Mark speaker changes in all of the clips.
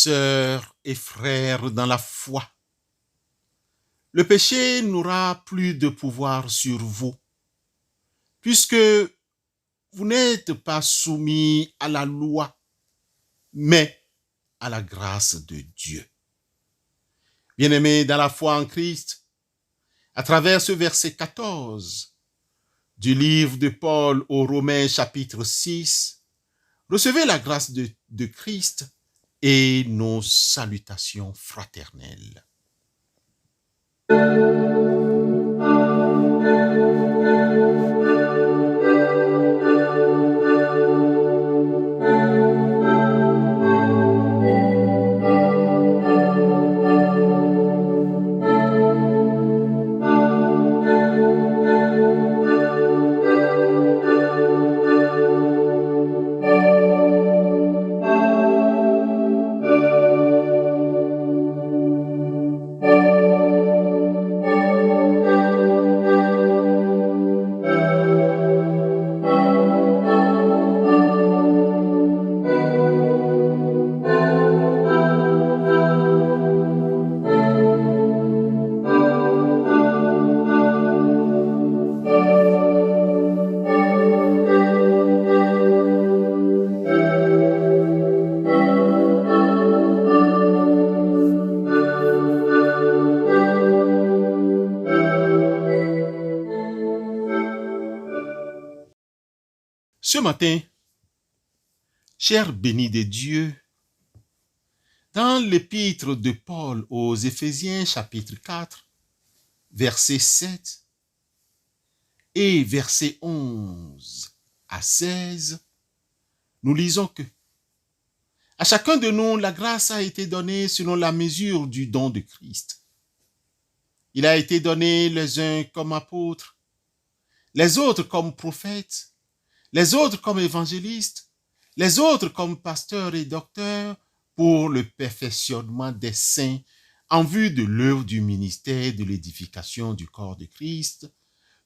Speaker 1: Sœurs et frères dans la foi, le péché n'aura plus de pouvoir sur vous, puisque vous n'êtes pas soumis à la loi, mais à la grâce de Dieu. Bien-aimés dans la foi en Christ, à travers ce verset 14 du livre de Paul aux Romains chapitre 6, recevez la grâce de Christ et nos salutations fraternelles. Ce matin, chers bénis de Dieu, dans l'épître de Paul aux Éphésiens chapitre 4, verset 7 et verset 11 à 16, nous lisons que à chacun de nous, la grâce a été donnée selon la mesure du don de Christ. Il a été donné les uns comme apôtres, les autres comme prophètes, les autres comme évangélistes, les autres comme pasteurs et docteurs pour le perfectionnement des saints en vue de l'œuvre du ministère de l'édification du corps de Christ,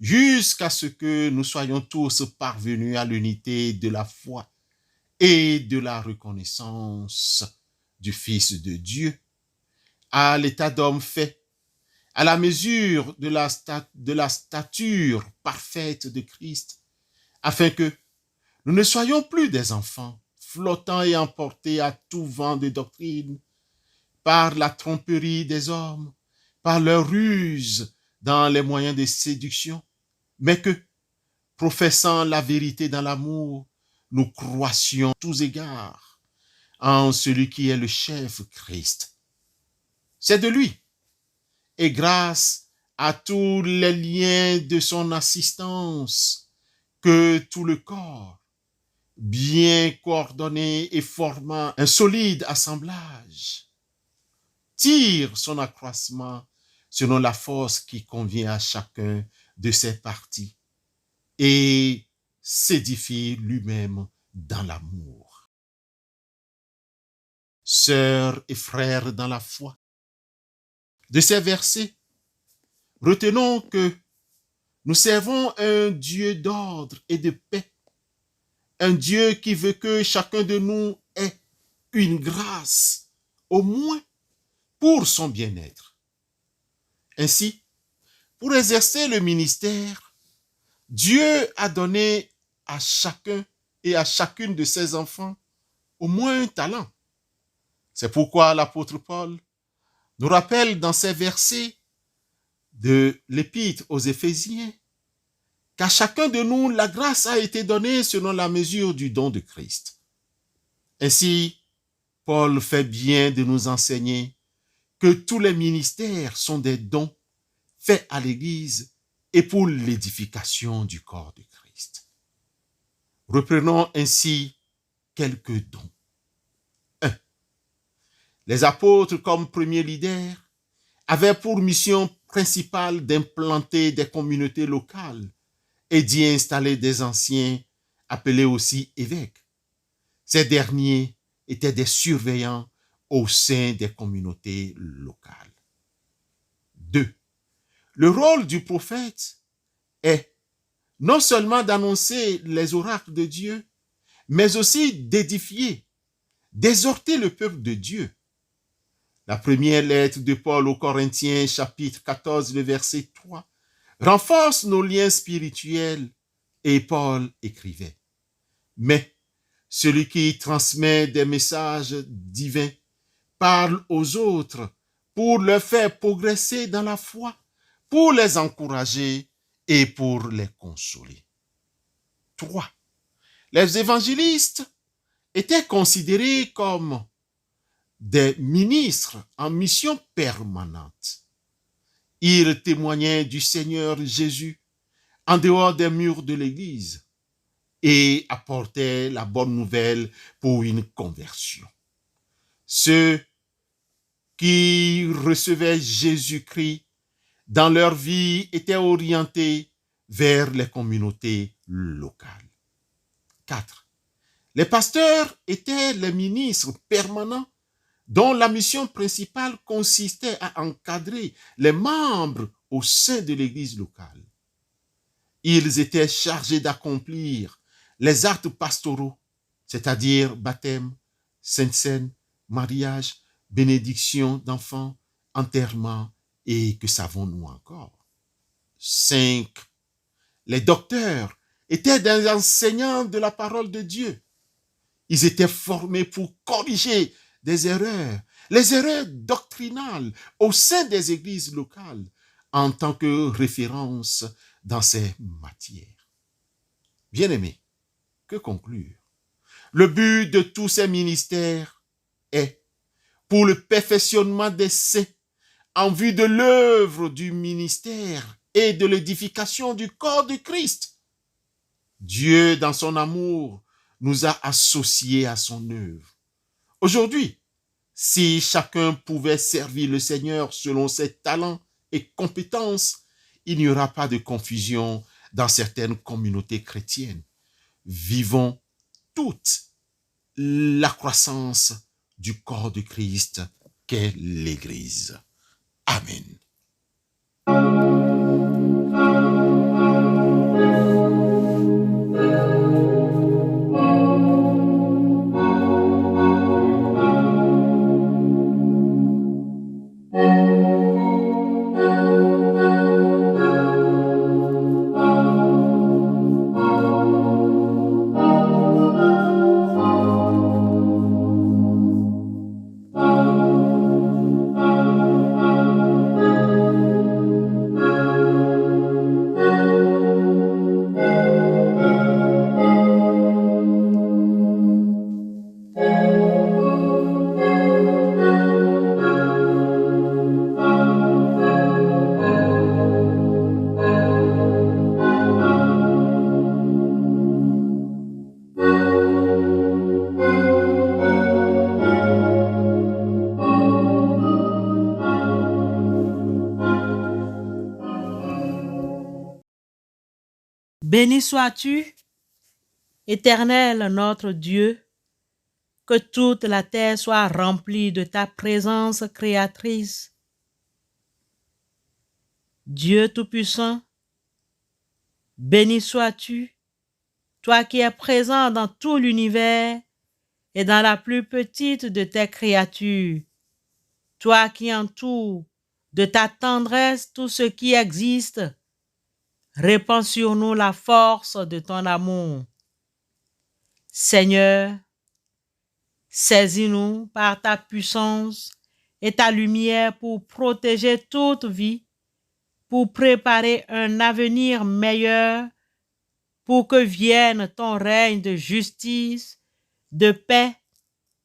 Speaker 1: jusqu'à ce que nous soyons tous parvenus à l'unité de la foi et de la reconnaissance du Fils de Dieu, à l'état d'homme fait, à la mesure de la stature parfaite de Christ, afin que nous ne soyons plus des enfants, flottant et emportés à tout vent de doctrine, par la tromperie des hommes, par leur ruse dans les moyens de séduction, mais que, professant la vérité dans l'amour, nous croissions tous égards en celui qui est le chef Christ. C'est de lui, et grâce à tous les liens de son assistance, que tout le corps, bien coordonné et formant un solide assemblage, tire son accroissement selon la force qui convient à chacun de ses parties et s'édifie lui-même dans l'amour. Sœurs et frères dans la foi, de ces versets, retenons que nous servons un Dieu d'ordre et de paix, un Dieu qui veut que chacun de nous ait une grâce, au moins pour son bien-être. Ainsi, pour exercer le ministère, Dieu a donné à chacun et à chacune de ses enfants au moins un talent. C'est pourquoi l'apôtre Paul nous rappelle dans ces versets de l'épître aux Éphésiens qu'à chacun de nous, la grâce a été donnée selon la mesure du don de Christ. Ainsi, Paul fait bien de nous enseigner que tous les ministères sont des dons faits à l'Église et pour l'édification du corps de Christ. Reprenons ainsi quelques dons. 1. Les apôtres, comme premiers leaders, avaient pour mission principale d'implanter des communautés locales et d'y installer des anciens, appelés aussi évêques. Ces derniers étaient des surveillants au sein des communautés locales. 2. Le rôle du prophète est non seulement d'annoncer les oracles de Dieu, mais aussi d'édifier, d'exhorter le peuple de Dieu La première lettre de Paul aux Corinthiens, chapitre 14, le verset 3, renforce nos liens spirituels et Paul écrivait: mais celui qui transmet des messages divins parle aux autres pour leur faire progresser dans la foi, pour les encourager et pour les consoler. 3. Les évangélistes étaient considérés comme des ministres en mission permanente. Ils témoignaient du Seigneur Jésus en dehors des murs de l'Église et apportaient la bonne nouvelle pour une conversion. Ceux qui recevaient Jésus-Christ dans leur vie étaient orientés vers les communautés locales. 4. Les pasteurs étaient les ministres permanents dont la mission principale consistait à encadrer les membres au sein de l'Église locale. Ils étaient chargés d'accomplir les actes pastoraux, c'est-à-dire baptême, sainte seine, mariage, bénédiction d'enfants, enterrement et que savons-nous encore. 5. Les docteurs étaient des enseignants de la parole de Dieu. Ils étaient formés pour corriger des erreurs, les erreurs doctrinales au sein des églises locales en tant que référence dans ces matières. Bien-aimés, que conclure? Le but de tous ces ministères est pour le perfectionnement des saints en vue de l'œuvre du ministère et de l'édification du corps de Christ. Dieu, dans son amour, nous a associés à son œuvre. Aujourd'hui, si chacun pouvait servir le Seigneur selon ses talents et compétences, il n'y aura pas de confusion dans certaines communautés chrétiennes. Vivons toute la croissance du corps de Christ qu'est l'Église. Amen.
Speaker 2: Béni sois-tu, Éternel notre Dieu, que toute la terre soit remplie de ta présence créatrice. Dieu Tout-Puissant, béni sois-tu, toi qui es présent dans tout l'univers et dans la plus petite de tes créatures, toi qui entoures de ta tendresse tout ce qui existe. Répands sur nous la force de ton amour. Seigneur, saisis-nous par ta puissance et ta lumière pour protéger toute vie, pour préparer un avenir meilleur, pour que vienne ton règne de justice, de paix,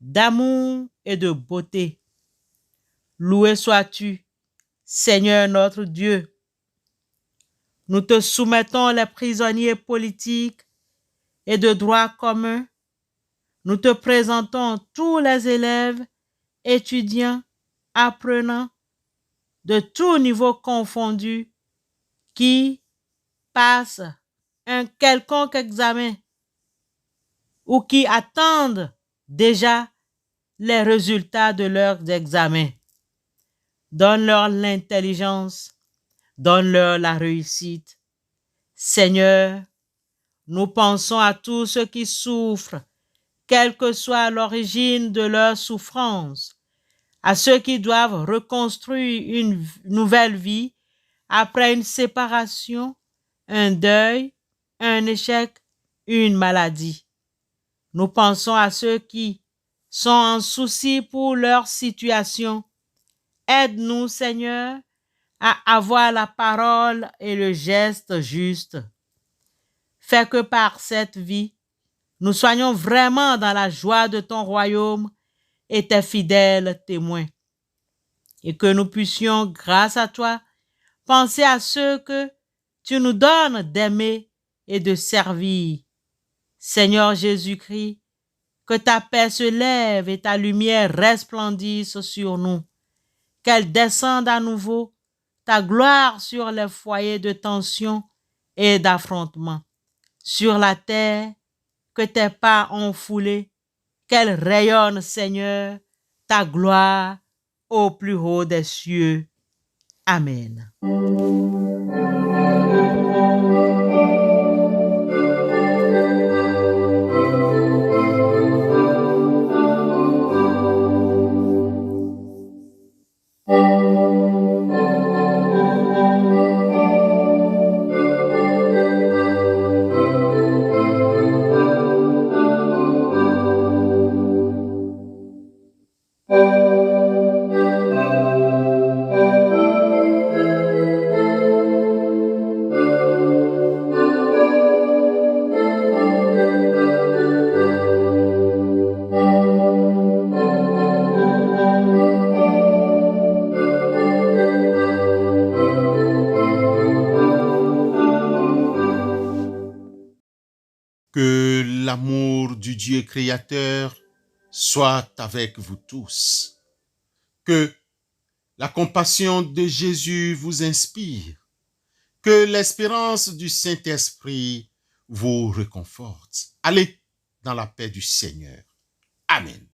Speaker 2: d'amour et de beauté. Loué sois-tu, Seigneur notre Dieu. Nous te soumettons les prisonniers politiques et de droit commun. Nous te présentons tous les élèves, étudiants, apprenants, de tous niveaux confondus, qui passent un quelconque examen ou qui attendent déjà les résultats de leurs examens. Donne-leur l'intelligence, donne-leur la réussite. Seigneur, nous pensons à tous ceux qui souffrent, quelle que soit l'origine de leur souffrance, à ceux qui doivent reconstruire une nouvelle vie après une séparation, un deuil, un échec, une maladie. Nous pensons à ceux qui sont en souci pour leur situation. Aide-nous, Seigneur, à avoir la parole et le geste juste. Fais que par cette vie, nous soyons vraiment dans la joie de ton royaume et tes fidèles témoins. Et que nous puissions, grâce à toi, penser à ceux que tu nous donnes d'aimer et de servir. Seigneur Jésus-Christ, que ta paix se lève et ta lumière resplendisse sur nous. Qu'elle descende à nouveau, ta gloire sur les foyers de tension et d'affrontement. Sur la terre, que tes pas ont foulé, qu'elle rayonne, Seigneur, ta gloire au plus haut des cieux. Amen.
Speaker 1: Que l'amour du Dieu créateur soit avec vous tous. Que la compassion de Jésus vous inspire. Que l'espérance du Saint-Esprit vous réconforte. Allez dans la paix du Seigneur. Amen.